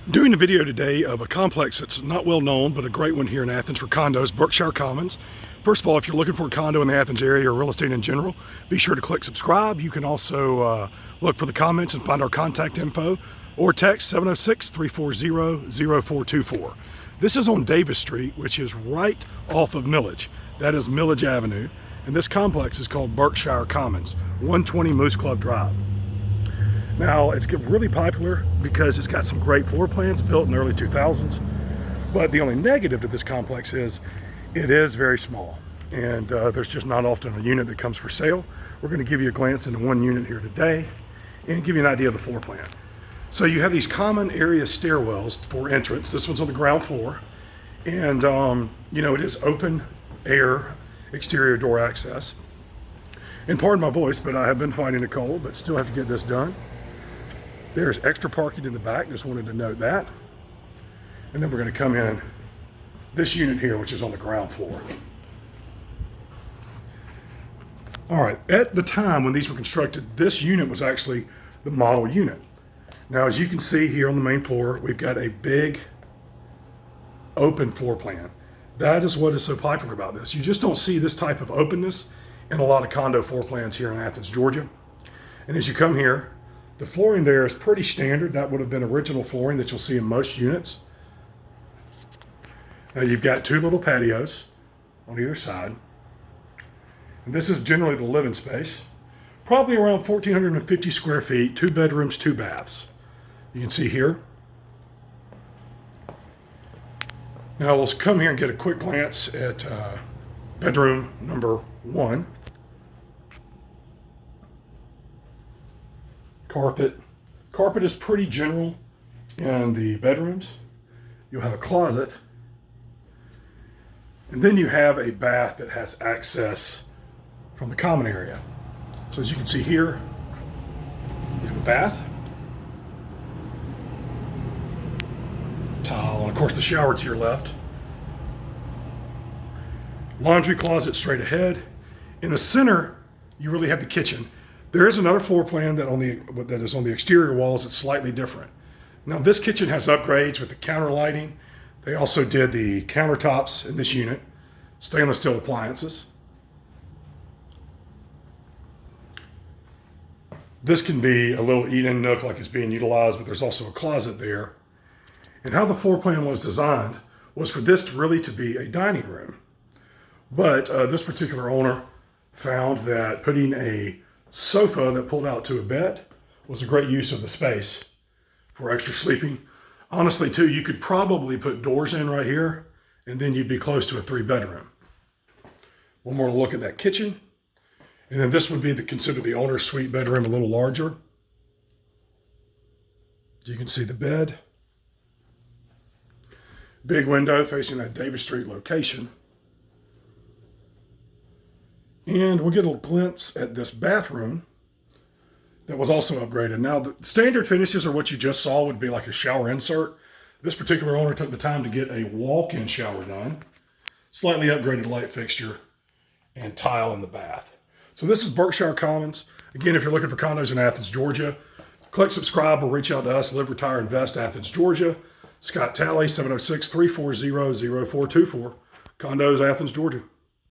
Doing a video today of a complex that's not well known, but a great one here in Athens for condos, Berkshire Commons. First of all, if you're looking for a condo in the Athens area or real estate in general, be sure to click subscribe. You can also look for the comments and find our contact info or text 706-340-0424. This is on Davis Street, which is right off of Millage. That is Millage Avenue. And this complex is called Berkshire Commons, 120 Moose Club Drive. Now, it's really popular because it's got some great floor plans built in the early 2000s. But the only negative to this complex is it is very small. And there's just not often a unit that comes for sale. We're going to give you a glance into one unit here today and give you an idea of the floor plan. So you have these common area stairwells for entrance. This one's on the ground floor. And, it is open air exterior door access. And pardon my voice, but I have been finding it cold, but still have to get this done. There's extra parking in the back, just wanted to note that. And then we're going to come in this unit here, which is on the ground floor. All right, at the time when these were constructed, this unit was actually the model unit. Now, as you can see here on the main floor, we've got a big open floor plan. That is what is so popular about this. You just don't see this type of openness in a lot of condo floor plans here in Athens, Georgia. And as you come here, the flooring there is pretty standard. That would have been original flooring that you'll see in most units. Now you've got two little patios on either side. And this is generally the living space. Probably around 1,450 square feet, 2 bedrooms, 2 baths. You can see here. Now we'll come here and get a quick glance at bedroom number 1. Carpet is pretty general in the bedrooms. You'll have a closet. And then you have a bath that has access from the common area. So as you can see here, you have a bath, tile, and of course the shower to your left. Laundry closet straight ahead. In the center, you really have the kitchen. There is another floor plan that is on the exterior walls that's slightly different. Now this kitchen has upgrades with the counter lighting. They also did the countertops in this unit, stainless steel appliances. This can be a little eat-in nook like it's being utilized, but there's also a closet there. And how the floor plan was designed was for this really to be a dining room. But this particular owner found that putting a sofa that pulled out to a bed was a great use of the space for extra sleeping. Honestly, too, you could probably put doors in right here, and then you'd be close to a 3-bedroom. One more look at that kitchen. And then this would be considered the owner's suite bedroom, a little larger. You can see the bed. Big window facing that Davis Street location. And we'll get a glimpse at this bathroom that was also upgraded. Now, the standard finishes are what you just saw would be like a shower insert. This particular owner took the time to get a walk-in shower done. Slightly upgraded light fixture and tile in the bath. So this is Berkshire Commons. Again, if you're looking for condos in Athens, Georgia, click subscribe or reach out to us, Live, Retire, Invest, Athens, Georgia. Scott Talley, 706-340-0424. Condos, Athens, Georgia.